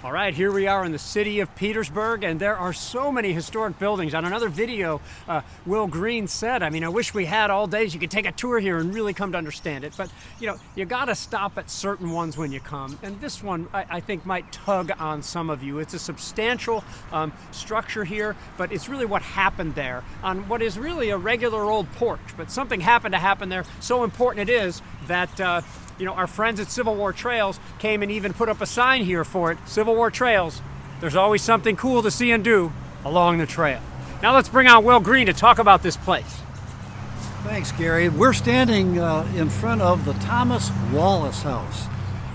All right, here we are in the city of Petersburg, and there are so many historic buildings. On another video, Will Green said, I wish we had all day so you could take a tour here and really come to understand it. But, you got to stop at certain ones when you come. And this one, I think, might tug on some of you. It's a substantial structure here, but it's really what happened there on what is really a regular old porch. But something happened to happen there. So important it is that our friends at Civil War Trails came and even put up a sign here for it. Civil War Trails, there's always something cool to see and do along the trail. Now let's bring on Will Green to talk about this place. Thanks, Gary. We're standing in front of the Thomas Wallace House.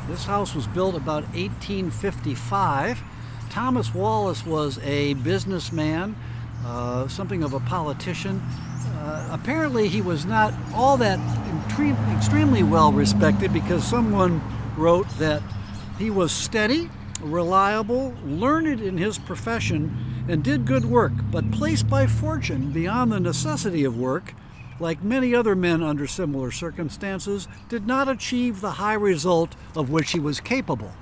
This house was built about 1855. Thomas Wallace was a businessman, something of a politician. Apparently he was not all that extremely well respected because someone wrote that he was steady, reliable, learned in his profession, and did good work, but placed by fortune beyond the necessity of work, like many other men under similar circumstances, did not achieve the high result of which he was capable.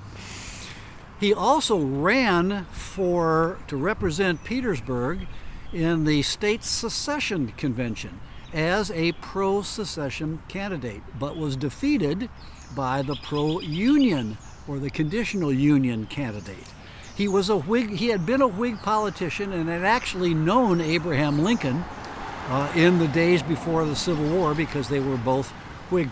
He also ran to represent Petersburg in the state secession convention as a pro-secession candidate, but was defeated by the pro-union or the conditional union candidate. He was a Whig. He had been a Whig politician and had actually known Abraham Lincoln in the days before the Civil War because they were both Whig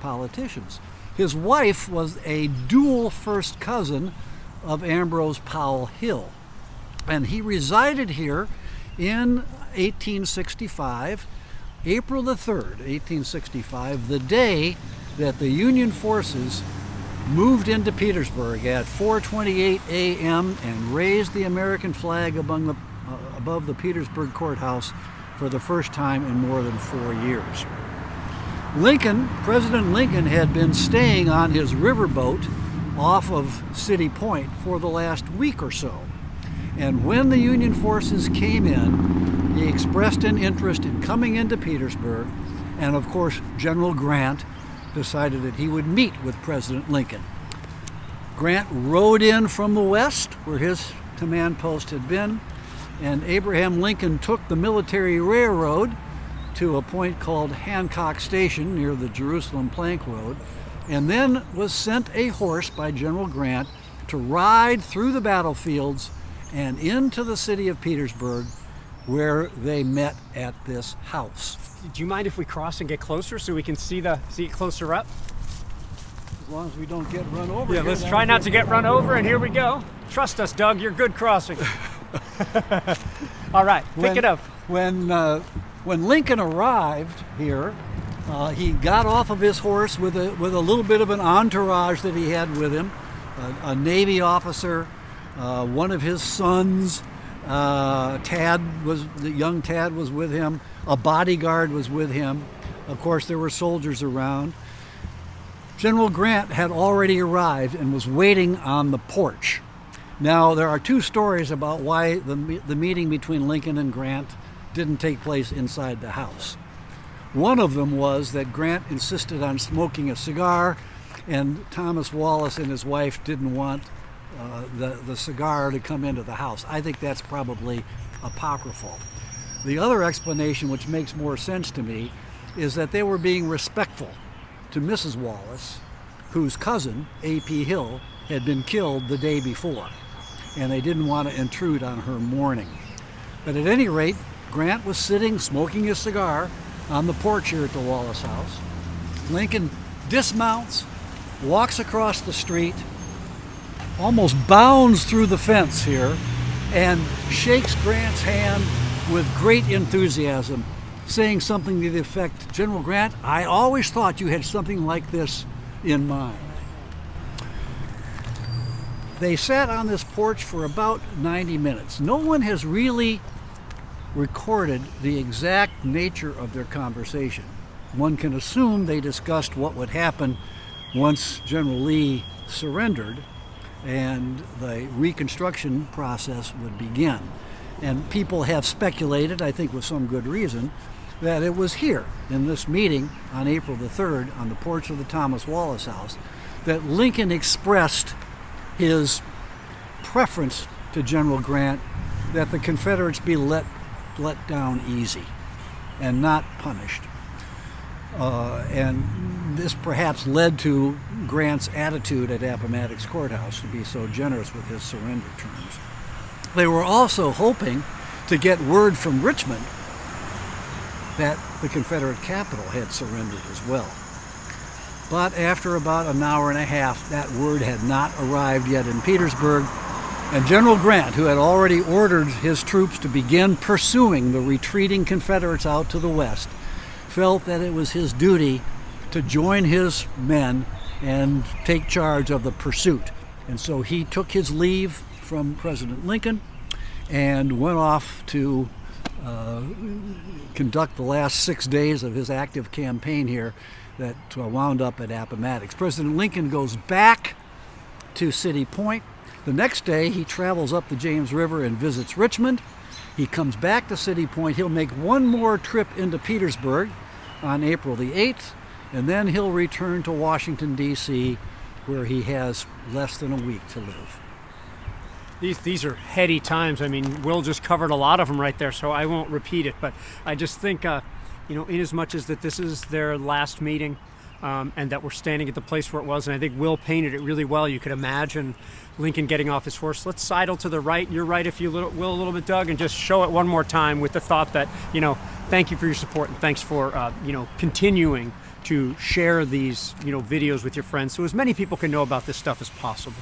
politicians. His wife was a dual first cousin of Ambrose Powell Hill, and he resided here in 1865, April the 3rd, 1865, the day that the Union forces moved into Petersburg at 4:28 a.m. and raised the American flag above the Petersburg courthouse for the first time in more than 4 years. President Lincoln had been staying on his riverboat off of City Point for the last week or so. And when the Union forces came in, he expressed an interest in coming into Petersburg, and of course General Grant decided that he would meet with President Lincoln. Grant rode in from the west, where his command post had been, and Abraham Lincoln took the military railroad to a point called Hancock Station near the Jerusalem Plank Road, and then was sent a horse by General Grant to ride through the battlefields and into the city of Petersburg, where they met at this house. Do you mind if we cross and get closer so we can see it closer up? As long as we don't get run over. Yeah, let's try not to get run over, and here we go. Trust us, Doug, you're good crossing. All right, pick it up. When Lincoln arrived here, he got off of his horse with a little bit of an entourage that he had with him, a Navy officer, one of his sons, young Tad was with him, a bodyguard was with him. Of course, there were soldiers around. General Grant had already arrived and was waiting on the porch. Now, there are two stories about why the meeting between Lincoln and Grant didn't take place inside the house. One of them was that Grant insisted on smoking a cigar, and Thomas Wallace and his wife didn't want the cigar to come into the house. I think that's probably apocryphal. The other explanation, which makes more sense to me, is that they were being respectful to Mrs. Wallace, whose cousin, A.P. Hill, had been killed the day before, and they didn't want to intrude on her mourning. But at any rate, Grant was sitting smoking his cigar on the porch here at the Wallace house. Lincoln dismounts, walks across the street, almost bounds through the fence here, and shakes Grant's hand with great enthusiasm, saying something to the effect, "General Grant, I always thought you had something like this in mind." They sat on this porch for about 90 minutes. No one has really recorded the exact nature of their conversation. One can assume they discussed what would happen once General Lee surrendered and the reconstruction process would begin. And people have speculated, I think with some good reason, that it was here in this meeting on April the 3rd on the porch of the Thomas Wallace house that Lincoln expressed his preference to General Grant that the Confederates be let down easy and not punished. And this perhaps led to Grant's attitude at Appomattox Courthouse to be so generous with his surrender terms. They were also hoping to get word from Richmond that the Confederate capital had surrendered as well. But after about an hour and a half, that word had not arrived yet in Petersburg, and General Grant, who had already ordered his troops to begin pursuing the retreating Confederates out to the west, felt that it was his duty to join his men and take charge of the pursuit. And so he took his leave from President Lincoln and went off to conduct the last 6 days of his active campaign here that wound up at Appomattox. President Lincoln goes back to City Point. The next day he travels up the James River and visits Richmond. He comes back to City Point. He'll make one more trip into Petersburg on April the 8th, and then he'll return to Washington, D.C., where he has less than a week to live. These are heady times. I mean, Will just covered a lot of them right there, so I won't repeat it. But I just think, in as much as that this is their last meeting, and that we're standing at the place where it was, and I think Will painted it really well. You could imagine Lincoln getting off his horse. Let's sidle to the right. You're right, if you will, a little bit, Doug, and just show it one more time with the thought that, thank you for your support, and thanks for, continuing to share these, videos with your friends so as many people can know about this stuff as possible.